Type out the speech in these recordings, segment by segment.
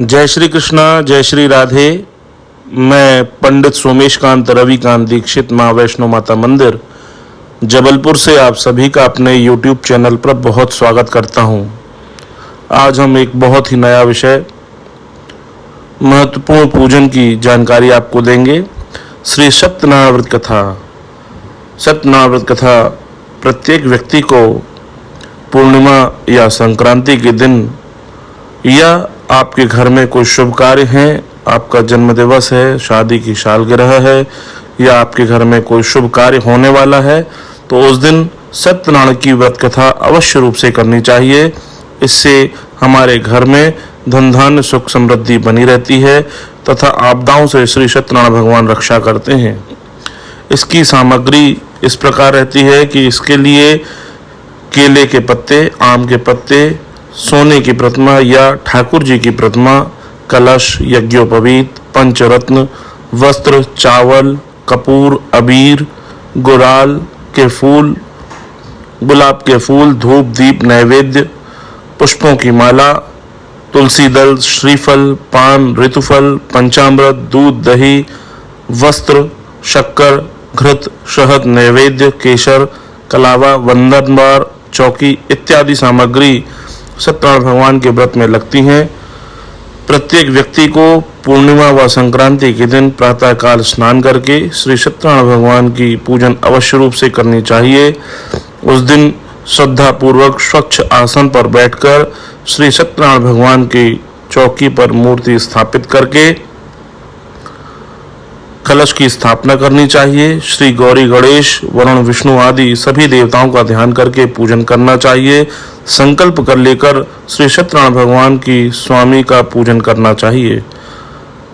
जय श्री कृष्णा, जय श्री राधे। मैं पंडित सोमेशकांत रविकांत दीक्षित माँ वैष्णो माता मंदिर जबलपुर से आप सभी का अपने YouTube चैनल पर बहुत स्वागत करता हूँ। आज हम एक बहुत ही नया विषय, महत्वपूर्ण पूजन की जानकारी आपको देंगे। श्री सत्यनारायण व्रत कथा। सत्यनारायण व्रत कथा प्रत्येक व्यक्ति को पूर्णिमा या संक्रांति के दिन, या आपके घर में कोई शुभ कार्य है, आपका जन्म दिवस है, शादी की सालगिरह है, या आपके घर में कोई शुभ कार्य होने वाला है, तो उस दिन सत्यनारायण की व्रत कथा अवश्य रूप से करनी चाहिए। इससे हमारे घर में धन धान्य सुख समृद्धि बनी रहती है तथा आपदाओं से श्री सत्यनारायण भगवान रक्षा करते हैं। इसकी सामग्री इस प्रकार रहती है कि इसके लिए केले के पत्ते, आम के पत्ते, सोने की प्रतिमा या ठाकुर जी की प्रतिमा, कलश, यज्ञोपवीत, पंचरत्न, वस्त्र, चावल, कपूर, अबीर, गुलाल के फूल, गुलाब के फूल, धूप, दीप, नैवेद्य, पुष्पों की माला, तुलसी दल, श्रीफल, पान, ऋतुफल, पंचामृत, दूध, दही, वस्त्र, शक्कर, घृत, शहद, नैवेद्य, केसर, कलावा, वंदन बार, चौकी इत्यादि सामग्री सत्यनारायण भगवान के व्रत में लगती हैं। प्रत्येक व्यक्ति को पूर्णिमा व संक्रांति के दिन प्रातःकाल स्नान करके श्री सत्यनारायण भगवान की पूजन अवश्य रूप से करनी चाहिए। उस दिन श्रद्धा पूर्वक स्वच्छ आसन पर बैठकर श्री सत्यनारायण भगवान की चौकी पर मूर्ति स्थापित करके कलश की स्थापना करनी चाहिए। श्री गौरी गणेश, वरुण, विष्णु आदि सभी देवताओं का ध्यान करके पूजन करना चाहिए। संकल्प कर लेकर श्री सत्यनारायण भगवान की स्वामी का पूजन करना चाहिए।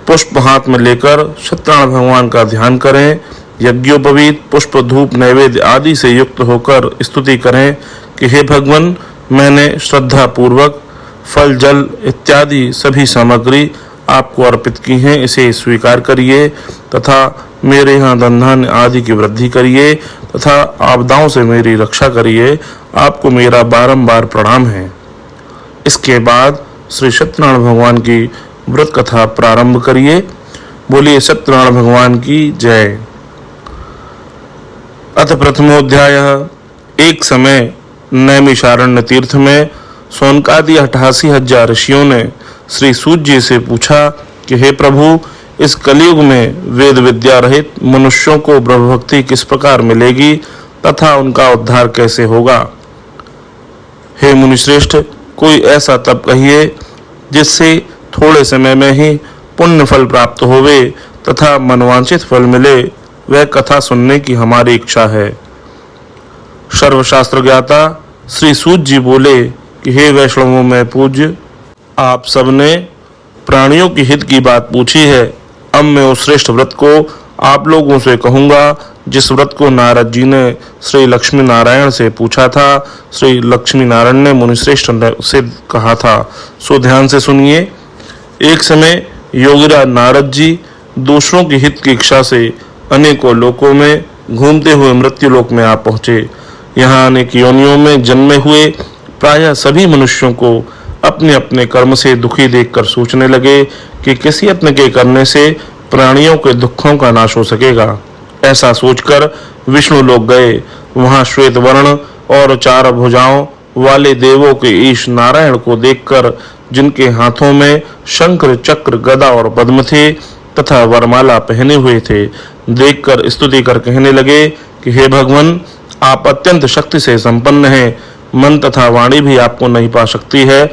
पुष्प हाथ में लेकर सत्यनारायण भगवान का ध्यान करें। यज्ञोपवीत, पुष्प, धूप, नैवेद्य आदि से युक्त होकर स्तुति करें कि हे भगवान, मैंने श्रद्धा पूर्वक फल, जल इत्यादि सभी सामग्री आपको अर्पित की हैं, इसे स्वीकार करिए तथा मेरे यहाँ धन धान्य आदि की वृद्धि करिए तथा आपदाओं से मेरी रक्षा करिए। आपको मेरा बारंबार प्रणाम है। इसके बाद श्री सत्यनारायण भगवान की व्रत कथा प्रारंभ करिए। बोलिए सत्यनारायण भगवान की जय। अथ प्रथमोध्याय। एक समय नैमिषारण्य तीर्थ में सोनकादि 88,000 ऋषियों ने श्री सूत जी से पूछा कि हे प्रभु, इस कलयुग में वेद विद्या रहित मनुष्यों को ब्रह्म भक्ति किस प्रकार मिलेगी तथा उनका उद्धार कैसे होगा। हे मुनिश्रेष्ठ, कोई ऐसा तप कहिए जिससे थोड़े समय में ही पुण्य फल प्राप्त होवे तथा मनवांछित फल मिले। वह कथा सुनने की हमारी इच्छा है। सर्वशास्त्र ज्ञाता श्री सूत जी बोले कि हे वैष्णवों में पूज्य, आप सबने प्राणियों की हित की बात पूछी है। अब मैं उस श्रेष्ठ व्रत को आप लोगों से कहूँगा जिस व्रत को नारद जी ने श्री लक्ष्मी नारायण से पूछा था। श्री लक्ष्मी नारायण ने मुनिश्रेष्ठ से कहा था, सो ध्यान से सुनिए। एक समय योगीराज नारद जी दूसरों की हित की इच्छा से अनेकों लोकों में घूमते हुए मृत्यु लोक में आ पहुँचे। यहाँ अनेक योनियों में जन्मे हुए प्रायः सभी मनुष्यों को अपने अपने कर्म से दुखी देखकर सोचने लगे कि किसी यत्न के करने से प्राणियों के दुखों का नाश हो सकेगा। ऐसा सोचकर विष्णु लोक गए। वहां श्वेत वर्ण और 4 भुजाओं वाले देवों के ईश नारायण को देखकर, जिनके हाथों में शंख, चक्र, गदा और पद्म थे तथा वरमाला पहने हुए थे, देखकर स्तुति कर कहने लगे कि हे भगवान, आप अत्यंत शक्ति से संपन्न हैं। मन तथा वाणी भी आपको नहीं पा सकती है।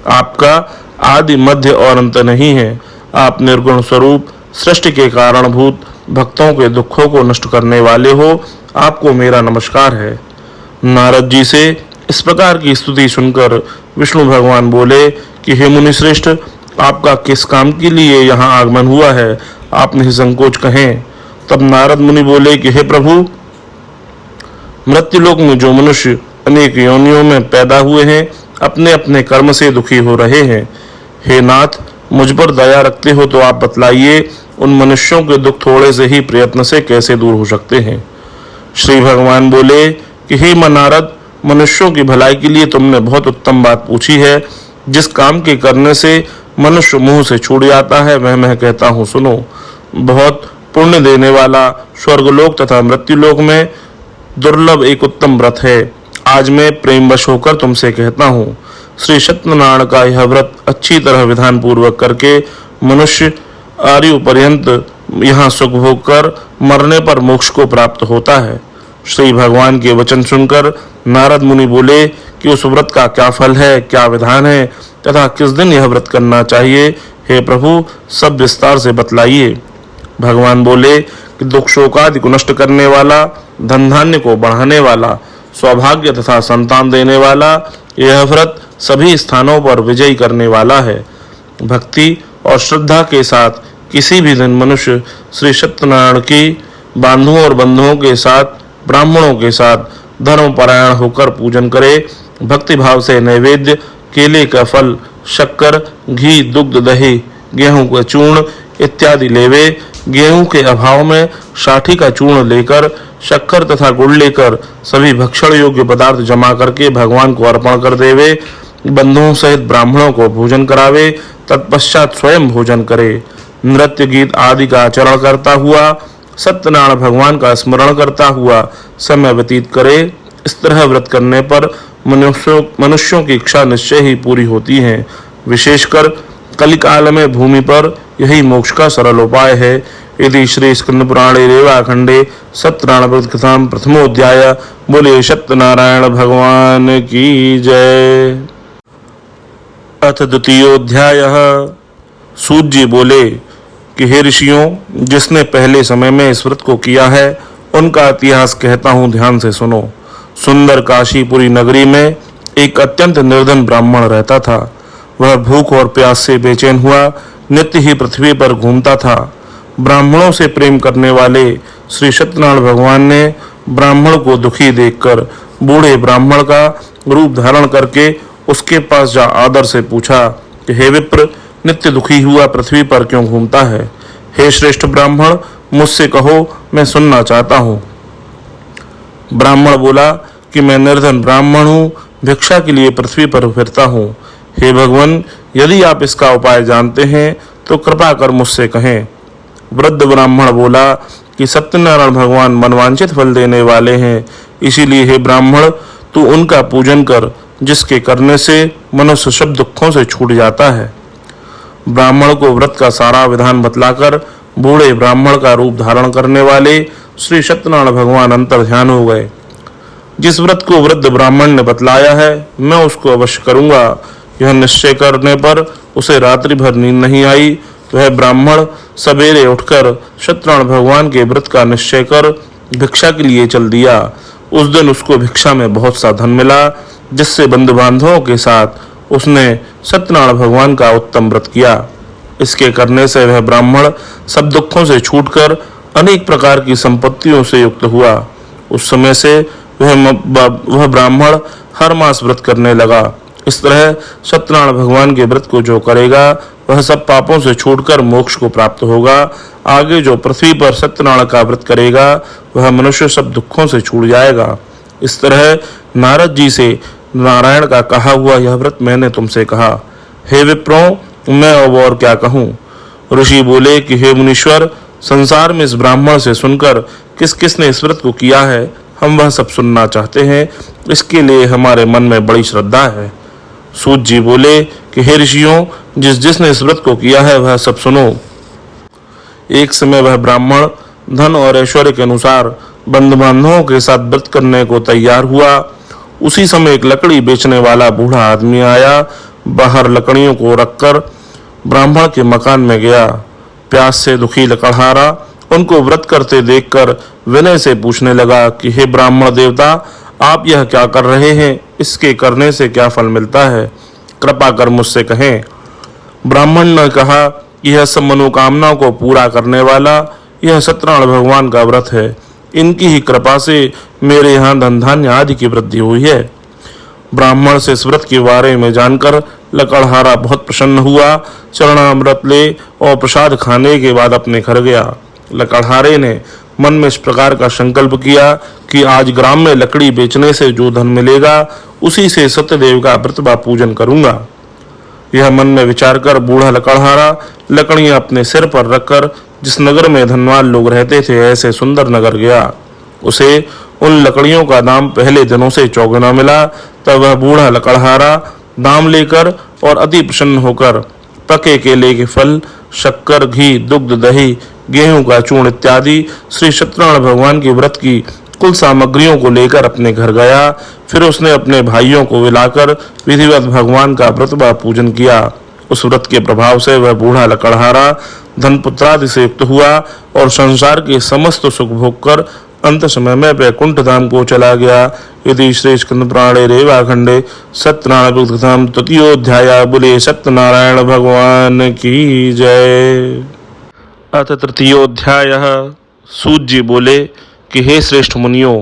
आपका आदि, मध्य और अंत नहीं है। आप निर्गुण स्वरूप, सृष्टि के कारणभूत, भक्तों के दुखों को नष्ट करने वाले हो। आपको मेरा नमस्कार है। नारद जी से इस प्रकार की स्तुति सुनकर विष्णु भगवान बोले कि हे मुनिश्रेष्ठ, आपका किस काम के लिए यहाँ आगमन हुआ है, आप निसंकोच कहें। तब नारद मुनि बोले कि हे प्रभु, मृत्युलोक में जो मनुष्य अनेक योनियों में पैदा हुए हैं, अपने अपने कर्म से दुखी हो रहे हैं। हे नाथ, मुझ पर दया रखते हो तो आप बतलाइए, उन मनुष्यों के दुख थोड़े से ही प्रयत्न से कैसे दूर हो सकते हैं। श्री भगवान बोले कि हे नारद, मनुष्यों की भलाई के लिए तुमने बहुत उत्तम बात पूछी है। जिस काम के करने से मनुष्य मुंह से छूट जाता है, वह मैं कहता हूँ सुनो। बहुत पुण्य देने वाला स्वर्गलोक तथा मृत्युलोक में दुर्लभ एक उत्तम व्रत है। आज मैं प्रेमवश होकर तुमसे कहता हूँ, श्री सत्यनारायण का यह व्रत अच्छी तरह विधान पूर्वक करके मनुष्य आयु पर्यंत यहाँ सुख भोग कर मरने पर मोक्ष को प्राप्त होता है। श्री भगवान के वचन सुनकर नारद मुनि बोले कि उस व्रत का क्या फल है, क्या विधान है तथा किस दिन यह व्रत करना चाहिए, हे प्रभु सब विस्तार से बतलाइए। भगवान बोले कि दुख शोकादि को नष्ट करने वाला, धन धान्य को बढ़ाने वाला, सौभाग्य तथा संतान देने वाला यह व्रत सभी स्थानों पर विजयी करने वाला है। भक्ति और श्रद्धा के साथ किसी भी दिन मनुष्य श्री सत्यनारायण की बांधुओं और बंधुओं के साथ, ब्राह्मणों के साथ धर्मपरायण होकर पूजन करे। भक्ति भाव से नैवेद्य, केले का फल, शक्कर, घी, दुग्ध, दही, गेहूं का चूर्ण इत्यादि लेवे। गेहूं के अभाव में साठी का चूर्ण लेकर, शक्कर तथा गुड़ लेकर सभी भक्षण योग्य पदार्थ जमा करके भगवान को अर्पण कर देवे। बंधुओं सहित ब्राह्मणों को भोजन करावे, तत्पश्चात स्वयं भोजन करे। नृत्य गीत आदि का आचरण करता हुआ, सत्यनारायण भगवान का स्मरण करता हुआ समय व्यतीत करे। इस तरह व्रत करने पर मनुष्यों की इच्छा निश्चय ही पूरी होती है। विशेषकर कलिकाल में भूमि पर यही मोक्ष का सरल उपाय है। यदि श्री स्कंद पुराणे रेवाखंडे सत्यनारायण व्रत कथाम प्रथमोध्याय। बोले सत्यनारायण भगवान की जय। अथ द्वितीयोध्याय। सूत जी बोले कि हे ऋषियों, जिसने पहले समय में इस व्रत को किया है उनका इतिहास कहता हूँ, ध्यान से सुनो। सुंदर काशीपुरी नगरी में एक अत्यंत निर्धन ब्राह्मण रहता था। वह भूख और प्यास से बेचैन हुआ नित्य ही पृथ्वी पर घूमता था। ब्राह्मणों से प्रेम करने वाले श्री सत्यनारायण भगवान ने ब्राह्मण को दुखी देखकर बूढ़े ब्राह्मण का रूप धारण करके उसके पास जा आदर से पूछा कि हे विप्र, नित्य दुखी हुआ पृथ्वी पर क्यों घूमता है? हे श्रेष्ठ ब्राह्मण, मुझसे कहो, मैं सुनना चाहता हूँ। ब्राह्मण बोला कि मैं निर्धन ब्राह्मण हूँ, भिक्षा के लिए पृथ्वी पर फिरता हूँ। हे भगवान, यदि आप इसका उपाय जानते हैं तो कृपा कर मुझसे कहें। वृद्ध ब्राह्मण बोला कि सत्यनारायण भगवान मनवांछित फल देने वाले हैं, इसीलिए हे ब्राह्मण, तू उनका पूजन कर, जिसके करने से मनुष्य सब दुखों से छूट जाता है। ब्राह्मण को व्रत का सारा विधान बतलाकर बूढ़े ब्राह्मण का रूप धारण करने वाले श्री सत्यनारायण भगवान अंतर ध्यान हो गए। जिस व्रत को वृद्ध ब्राह्मण ने बतलाया है मैं उसको अवश्य करूंगा। यह निश्चय करने पर उसे रात्रि भर नींद नहीं आई। वह ब्राह्मण सवेरे उठकर सत्यनारायण भगवान के व्रत का निश्चय कर भिक्षा के लिए चल दिया। उस दिन उसको भिक्षा में बहुत सा धन मिला, जिससे बंधु बांधवों के साथ उसने सत्यनारायण भगवान का उत्तम व्रत किया। इसके करने से वह ब्राह्मण सब दुखों से छूटकर अनेक प्रकार की संपत्तियों से युक्त हुआ। उस समय से वह ब्राह्मण हर मास व्रत करने लगा। इस तरह सत्यनारायण भगवान के व्रत को जो करेगा वह सब पापों से छूटकर मोक्ष को प्राप्त होगा। आगे जो पृथ्वी पर सत्यनारायण का व्रत करेगा वह मनुष्य सब दुखों से छूट जाएगा। इस तरह नारद जी से नारायण का कहा हुआ यह व्रत मैंने तुमसे कहा। हे विप्रों, मैं अब और क्या कहूँ? ऋषि बोले कि हे मुनीश्वर, संसार में इस ब्राह्मण से सुनकर किस किस ने इस व्रत को किया है हम वह सब सुनना चाहते हैं। इसके लिए हमारे मन में बड़ी श्रद्धा है। सूत जी बोले कि हे ऋषियों, जिसने इस व्रत को किया है वह सब सुनो। एक समय वह ब्राह्मण धन और ऐश्वर्य के अनुसार बंधु बांधवों के साथ व्रत करने को तैयार हुआ। उसी समय एक लकड़ी बेचने वाला बूढ़ा आदमी आया। बाहर लकड़ियों को रखकर ब्राह्मण के मकान में गया। प्यास से दुखी लकड़हारा उनको व्रत करते देखकर विनय से पूछने लगा कि हे ब्राह्मण देवता, आप यह क्या कर रहे हैं? इसके करने से क्या फल मिलता है? कृपा कर मुझसे कहें। ब्राह्मण ने कहा कि यह सब मनोकामनाओं को पूरा करने वाला यह सत्यनारायण भगवान का व्रत है। इनकी ही कृपा से मेरे यहाँ धन धान्य आदि की वृद्धि हुई है। ब्राह्मण से इस व्रत के बारे में जानकर लकड़हारा बहुत प्रसन्न हुआ। चरणामृत ले और प्रसाद खाने के बाद अपने घर गया। लकड़हारे ने मन में इस प्रकार का संकल्प किया कि आज ग्राम में लकड़ी बेचने से जो धन मिलेगा उसी से सत्यदेव का व्रत व पूजन करूंगा। यह मन में विचार कर बूढ़ा लकड़हारा लकड़ियां अपने सिर पर रखकर जिस नगर में धनवान लोग रहते थे ऐसे सुंदर नगर गया। उसे उन लकड़ियों का दाम पहले दिनों से चौगुना मिला। तब वह बूढ़ा लकड़हारा दाम लेकर और अति प्रसन्न होकर पके केले के फल, शक्कर, घी, दुग्ध, दही, गेहूं का चूर्ण इत्यादि श्री सत्यनारायण भगवान के व्रत की कुल सामग्रियों को लेकर अपने घर गया। फिर उसने अपने भाइयों को बुलाकर विधिवत भगवान का व्रत व पूजन किया। उस व्रत के प्रभाव से वह बूढ़ा लकड़हारा धन पुत्रादि से युक्त हुआ और संसार के समस्त सुख भोग कर अंत समय में वैकुंठ धाम को चला गया। यदि श्री स्कंद पुराणे रेवाखंडे सत्यनारायण कथाम तृतीयोध्याय। बोले सत्यनारायण भगवान की जय। अथ तृतीयोध्याय। सूत जी बोले कि हे श्रेष्ठ मुनियों,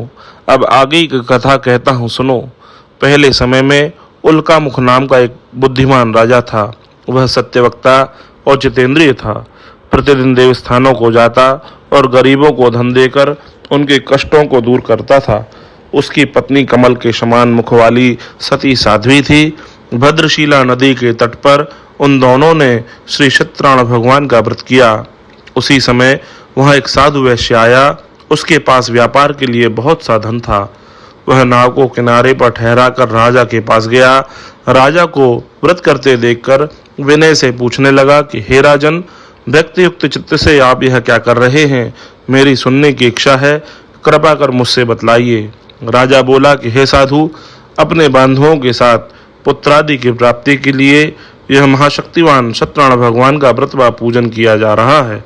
अब आगे की कथा कहता हूँ सुनो। पहले समय में उल्कामुख नाम का एक बुद्धिमान राजा था। वह सत्यवक्ता और जितेंद्रिय था। प्रतिदिन देवस्थानों को जाता और गरीबों को धन देकर उनके कष्टों को दूर करता था। उसकी पत्नी कमल के समान मुख वाली सती साध्वी थी। भद्रशिला नदी के तट पर उन दोनों ने श्री सत्यनारायण भगवान का व्रत किया। उसी समय वहां एक साधु वैश्य आया। उसके पास व्यापार के लिए बहुत सा धन था। वह नाव को किनारे पर ठहरा कर राजा के पास गया। राजा को व्रत करते देखकर विनय से पूछने लगा कि हे राजन, व्यक्तियुक्त चित्त से आप यह क्या कर रहे हैं? मेरी सुनने की इच्छा है, कृपा कर मुझसे बतलाइए। राजा बोला कि हे साधु, अपने बंधुओं के साथ पुत्रादि की प्राप्ति के लिए यह महाशक्तिवान सत्यनारायण भगवान का व्रत व पूजन किया जा रहा है।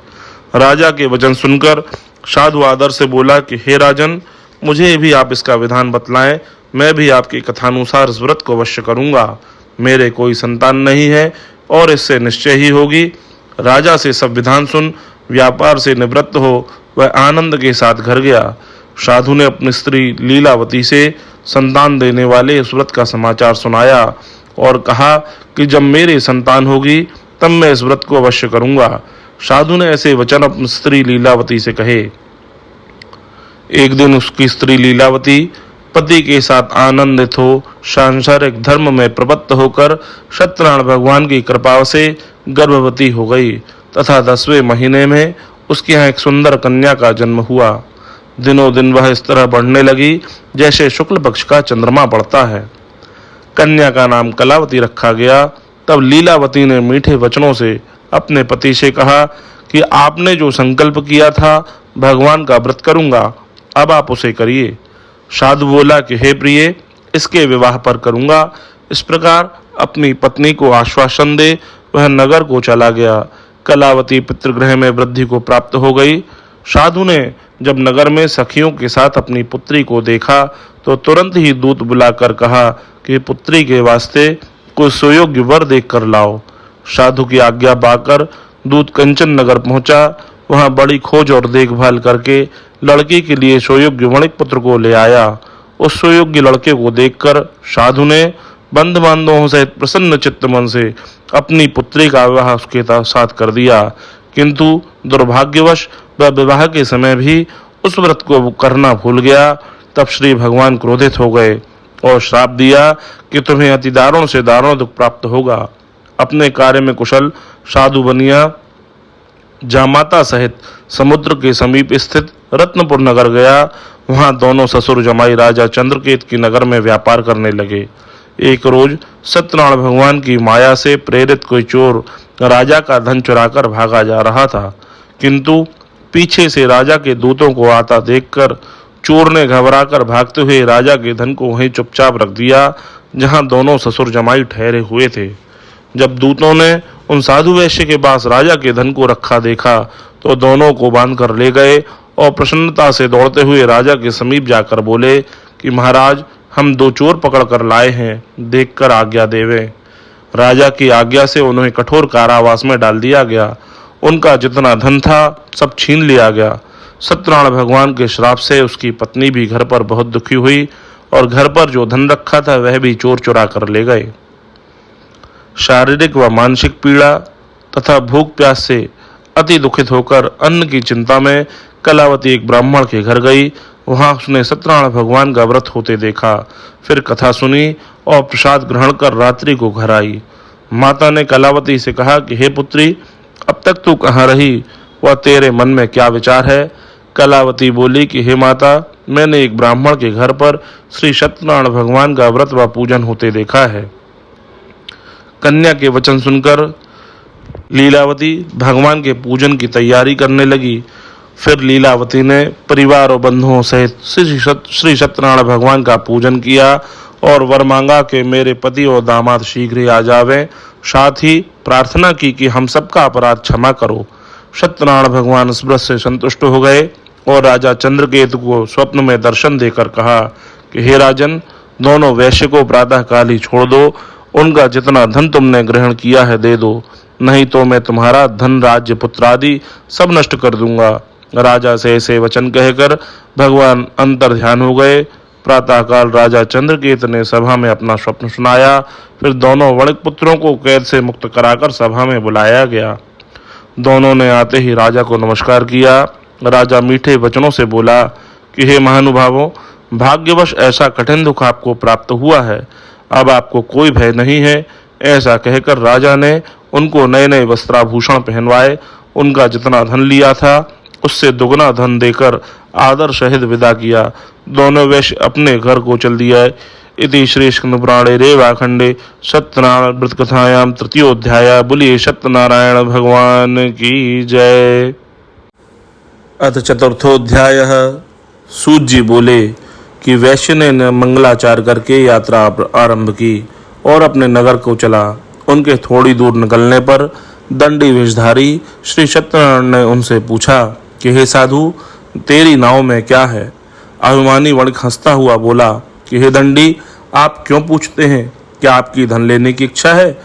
राजा के वचन सुनकर साधु आदर से बोला कि हे राजन, मुझे भी आप इसका विधान बतलाएं। मैं भी आपकी कथानुसार इस व्रत को अवश्य करूंगा। मेरे कोई संतान नहीं है और इससे निश्चय ही होगी। राजा से सब विधान सुन व्यापार से निवृत्त हो वह आनंद के साथ घर गया। साधु ने अपनी स्त्री लीलावती से संतान देने वाले इस व्रत का समाचार सुनाया और कहा कि जब मेरी संतान होगी तब मैं इस व्रत को अवश्य करूंगा। साधु ने ऐसे वचन अपनी स्त्री लीलावती से कहे। एक दिन उसकी स्त्री लीलावती पति के साथ आनंदित हो सांसारिक धर्म में प्रवृत्त होकर सत्यनारायण भगवान की कृपा से गर्भवती हो गई तथा 10वें महीने में उसके यहाँ एक सुंदर कन्या का जन्म हुआ। दिनों दिन वह इस तरह बढ़ने लगी जैसे शुक्ल पक्ष का चंद्रमा बढ़ता है। कन्या का नाम कलावती रखा गया। तब लीलावती ने मीठे वचनों से अपने पति से कहा कि आपने जो संकल्प किया था भगवान का व्रत करूंगा, अब आप उसे करिए। साधु बोला कि हे प्रिय, इसके विवाह पर करूंगा। इस प्रकार अपनी पत्नी को आश्वासन दे वह नगर को चला गया। कलावती पितृगृह में वृद्धि को प्राप्त हो गई। साधु ने जब नगर में सखियों के साथ अपनी पुत्री को देखा तो तुरंत ही दूत बुलाकर कहा कि पुत्री के वास्ते कोई सुयोग्य वर देख कर लाओ। साधु की आज्ञा पाकर दूत कंचन नगर पहुंचा। वहां बड़ी खोज और देखभाल करके लड़की के लिए सुयोग्य वणिक पुत्र को ले आया। उस सुयोग्य लड़के को देखकर साधु ने बंधु बांधवों सहित प्रसन्न चित्त मन से अपनी पुत्री का विवाह उसके साथ कर दिया। किंतु दुर्भाग्यवश वह विवाह के समय भी उस व्रत को करना भूल गया। तब श्री भगवान क्रोधित हो गए और श्राप दिया कि तुम्हें अति दारुण से दारुण दुख प्राप्त होगा। अपने कार्य में कुशल साधु बनिया जामाता सहित समुद्र के समीप स्थित रत्नपुर नगर गया। वहां दोनों ससुर जमाई राजा चंद्रकेत की नगर में व्यापार करने लगे। एक रोज सत्यनारायण भगवान की माया से प्रेरित कोई चोर राजा का धन चुराकर भागा जा रहा था, किंतु पीछे से राजा के दूतों को आता देखकर चोर ने घबराकर भागते हुए राजा के धन को वहीं चुपचाप रख दिया जहां दोनों ससुर जमाई ठहरे हुए थे। जब दूतों ने उन साधु वैश्य के पास राजा के धन को रखा देखा तो दोनों को बांधकर ले गए और प्रसन्नता से दौड़ते हुए राजा के समीप जाकर बोले कि महाराज, हम 2 चोर पकड़ कर लाए हैं, देखकर आज्ञा देवें। राजा की आज्ञा से उन्हें कठोर कारावास में डाल दिया गया। उनका जितना धन था सब छीन लिया गया। सत्यनारायण भगवान के श्राप से उसकी पत्नी भी घर पर बहुत दुखी हुई और घर पर जो धन रखा था वह भी चोर चुरा कर ले गए। शारीरिक व मानसिक पीड़ा तथा भूख प्यास से अति दुखित होकर अन्न की चिंता में कलावती एक ब्राह्मण के घर गई। वहां उसने सत्यनारायण भगवान का व्रत होते देखा। फिर कथा सुनी और प्रसाद ग्रहण कर रात्रि को घर आई। माता ने कलावती से कहा कि हे पुत्री, अब तक तू कहाँ रही, वह तेरे मन में क्या विचार है। कलावती बोली कि हे माता, मैंने एक ब्राह्मण के घर पर श्री सत्यनारायण भगवान का व्रत व पूजन होते देखा है। कन्या के वचन सुनकर लीलावती भगवान के पूजन की तैयारी करने लगी। फिर लीलावती ने परिवार और बंधुओं सहित श्री सत्यनारायण भगवान का पूजन किया और वर मांगा कि मेरे पति और दामाद शीघ्र ही आ जावें। साथ ही प्रार्थना की कि हम सबका अपराध क्षमा करो। सत्यनारायण भगवान इस व्रत से संतुष्ट हो गए और राजा चंद्रकेतु को स्वप्न में दर्शन देकर कहा कि हे राजन, दोनों वैश्य को प्रातः काल ही छोड़ दो। उनका जितना धन तुमने ग्रहण किया है दे दो, नहीं तो मैं तुम्हारा धन, राज्य, पुत्र आदि सब नष्ट कर दूंगा। राजा से ऐसे वचन कहकर भगवान अंतर ध्यान हो गए। प्रातःकाल राजा चंद्रकेतु ने सभा में अपना स्वप्न सुनाया। फिर दोनों वणिक पुत्रों को कैद से मुक्त कराकर सभा में बुलाया गया। दोनों ने आते ही राजा को नमस्कार किया। राजा मीठे वचनों से बोला कि हे महानुभावों, भाग्यवश ऐसा कठिन दुख आपको प्राप्त हुआ है, अब आपको कोई भय नहीं है। ऐसा कहकर राजा ने उनको नए नए वस्त्राभूषण पहनवाए। उनका जितना धन लिया था उससे दुगना धन देकर आदर सहित विदा किया। दोनों वैश्य अपने घर को चल दिया। इति श्री स्कंद पुराणे रेवाखंडे सत्यनारायण व्रत कथायाम तृतीयोध्याय। बोलिए सत्यनारायण भगवान की जय। अथ चतुर्थोध्याय। सूत जी बोले कि वैश्य ने मंगलाचार करके यात्रा आरंभ की और अपने नगर को चला। उनके थोड़ी दूर निकलने पर दंडी वेशधारी श्री सत्यनारायण ने उनसे पूछा कि हे साधु, तेरी नाव में क्या है। अभिमानी वणिक हंसता हुआ बोला कि हे दंडी, आप क्यों पूछते हैं, क्या आपकी धन लेने की इच्छा है।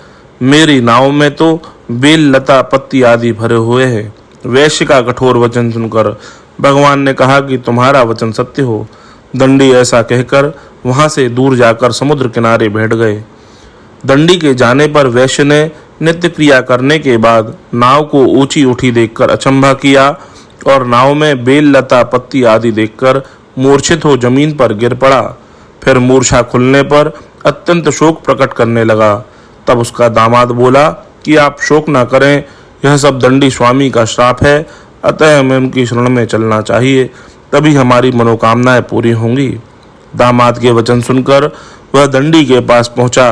मेरी नाव में तो बेल, लता, पत्ती आदि भरे हुए हैं। वैश्य का कठोर वचन सुनकर भगवान ने कहा कि तुम्हारा वचन सत्य हो। दंडी ऐसा कहकर वहां से दूर जाकर समुद्र किनारे बैठ गए। दंडी के जाने पर वैश्य ने नित्य क्रिया करने के बाद नाव को ऊंची उठी देखकर अचंभा किया और नाव में बेल, लता, पत्ती आदि देखकर मूर्छित हो जमीन पर गिर पड़ा। फिर मूर्छा खुलने पर अत्यंत शोक प्रकट करने लगा। तब उसका दामाद बोला कि आप शोक न करें, यह सब दंडी स्वामी का श्राप है, अतः हमें उनकी शरण में चलना चाहिए, तभी हमारी मनोकामनाएं पूरी होंगी। दामाद के वचन सुनकर वह दंडी के पास पहुंचा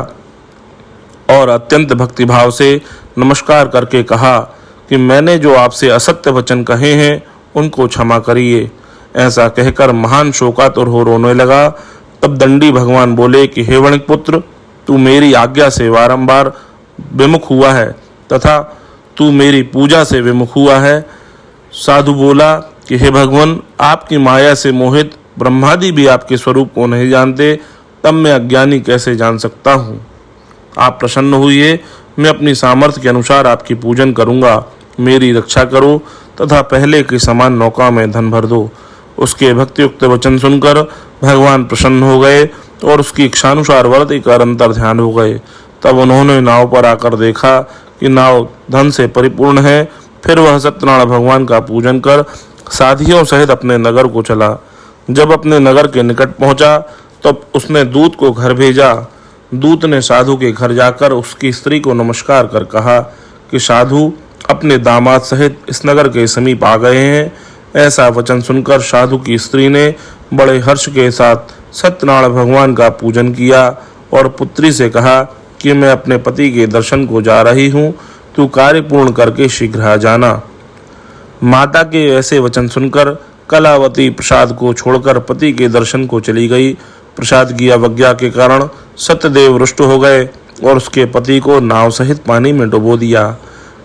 और अत्यंत भक्तिभाव से नमस्कार करके कहा कि मैंने जो आपसे असत्य वचन कहे हैं उनको क्षमा करिए। ऐसा कहकर महान शोकातुर हो रोने लगा। तब दंडी भगवान बोले कि हे वणिक पुत्र, तू मेरी आज्ञा से बारंबार विमुख हुआ है तथा तू मेरी पूजा से विमुख हुआ है। साधु बोला कि हे भगवान, आपकी माया से मोहित ब्रह्मादि भी आपके स्वरूप को नहीं जानते, तब मैं अज्ञानी कैसे जान सकता हूँ। आप प्रसन्न हुए, मैं अपनी सामर्थ्य के अनुसार आपकी पूजन करूँगा। मेरी रक्षा करो तथा पहले के समान नौका में धन भर दो। उसके भक्तियुक्त वचन सुनकर भगवान प्रसन्न हो गए और उसकी इच्छानुसार व्रत कर अंतर ध्यान हो गए। तब उन्होंने नाव पर आकर देखा कि नाव धन से परिपूर्ण है। फिर वह सत्यनारायण भगवान का पूजन कर साथियों सहित अपने नगर को चला। जब अपने नगर के निकट पहुंचा तब उसने दूत को घर भेजा। दूत ने साधु के घर जाकर उसकी स्त्री को नमस्कार कर कहा कि साधु अपने दामाद सहित इस नगर के समीप आ गए हैं। ऐसा वचन सुनकर साधु की स्त्री ने बड़े हर्ष के साथ सत्यनारायण भगवान का पूजन किया और पुत्री से कहा कि मैं अपने पति के दर्शन को जा रही हूँ, तू कार्य पूर्ण करके शीघ्र आ जाना। माता के ऐसे वचन सुनकर कलावती प्रसाद को छोड़कर पति के दर्शन को चली गई। प्रसाद की अवज्ञा के कारण सत्यदेव रुष्ट हो गए और उसके पति को नाव सहित पानी में डुबो दिया।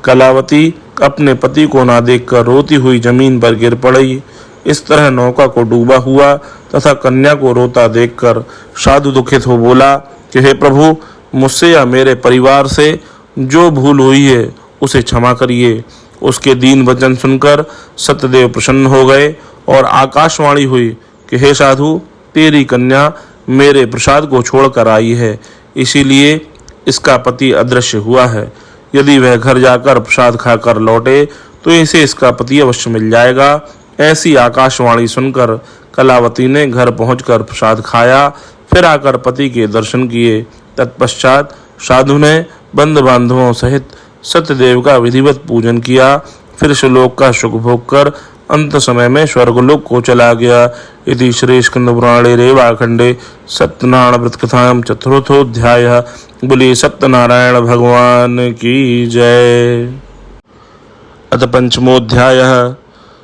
कलावती अपने पति को ना देखकर रोती हुई जमीन पर गिर पड़ी। इस तरह नौका को डूबा हुआ तथा कन्या को रोता देखकर साधु दुखित हो बोला कि हे प्रभु, मुझसे या मेरे परिवार से जो भूल हुई है उसे क्षमा करिए। उसके दीन वचन सुनकर सत्यदेव प्रसन्न हो गए और आकाशवाणी हुई कि हे साधु, तेरी कन्या मेरे प्रसाद को छोड़कर आई है, इसीलिए इसका पति अदृश्य हुआ है। यदि वह घर जाकर प्रसाद खाकर लौटे तो इसे इसका पति अवश्य मिल जाएगा। ऐसी आकाशवाणी सुनकर कलावती ने घर पहुंचकर प्रसाद खाया, फिर आकर पति के दर्शन किए। तत्पश्चात साधु ने बंधु बांधवों सहित सत्यदेव का विधिवत पूजन किया। फिर श्लोक का सुख भोग कर अंत समय में स्वर्गलोक को चला गया। इति श्री स्कंद पुराणे रेवाखंडे सत्यनारायण व्रत कथायां चतुर्थोध्यायः। बोलिए सत्यनारायण भगवान की जय। अथ पंचमोध्यायः।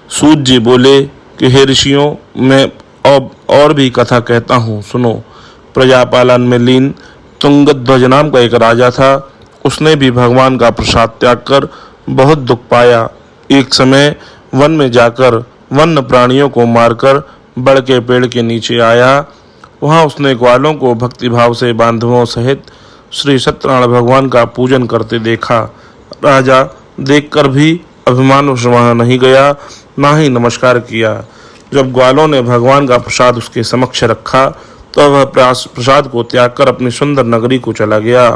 सूत जी बोले कि हे ऋषियों, मैं और भी कथा कहता हूँ, सुनो। प्रजापालन में लीन तुंगध्वज नाम का एक राजा था। उसने भी भगवान का प्रसाद त्याग कर बहुत दुख पाया। एक समय वन में जाकर वन्य प्राणियों को मारकर बड़ के पेड़ के नीचे आया। वहां उसने ग्वालों को भक्तिभाव से बांधवों सहित श्री सत्यनारायण भगवान का पूजन करते देखा। राजा देखकर भी अभिमानवश वहां नहीं गया, ना ही नमस्कार किया। जब ग्वालों ने भगवान का प्रसाद उसके समक्ष रखा तो वह प्रसाद को त्याग कर अपनी सुंदर नगरी को चला गया।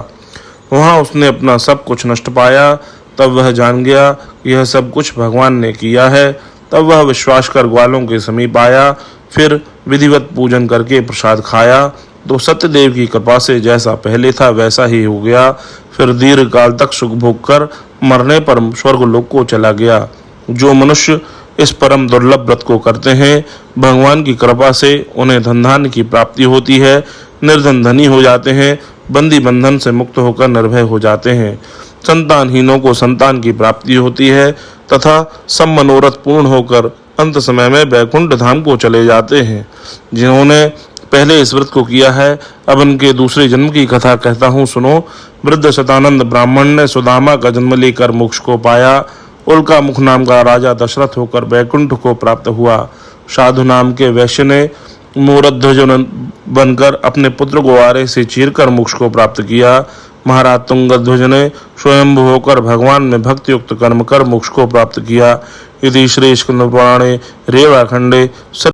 वहां उसने अपना सब कुछ नष्ट पाया। तब वह जान गया कि यह सब कुछ भगवान ने किया है। तब वह विश्वास कर ग्वालों के समीप आया। फिर विधिवत पूजन करके प्रसाद खाया तो सत्यदेव की कृपा से जैसा पहले था वैसा ही हो गया। फिर दीर्घ काल तक सुख भोग कर मरने पर स्वर्गलोक को चला गया। जो मनुष्य इस परम दुर्लभ व्रत को करते हैं, भगवान की कृपा से उन्हें धन धान्य की प्राप्ति होती है, निर्धन धनी हो जाते हैं, बंदी बंधन से मुक्त होकर निर्भय हो जाते हैं, संतानहीनों को संतान की प्राप्ति होती है तथा सब मनोरथ पूर्ण होकर अंत समय में वैकुंठ धाम को चले जाते हैं। जिन्होंने पहले इस व्रत को किया है, अब उनके दूसरे जन्म की कथा कहता हूँ, सुनो। वृद्ध शतानंद ब्राह्मण ने सुदामा का जन्म लेकर मोक्ष को पाया। उल्का मुख नाम का राजा दशरथ होकर वैकुंठ को प्राप्त हुआ। साधु नाम के वैश्य ने मूरध्वज बनकर अपने पुत्र को आरे से चीरकर मोक्ष को प्राप्त किया। महाराज तुंगध्वज ने स्वयंभू होकर भगवान में भक्ति युक्त कर्म कर मोक्ष को प्राप्त किया। इति श्री स्कंद पुराणे रेवाखंडे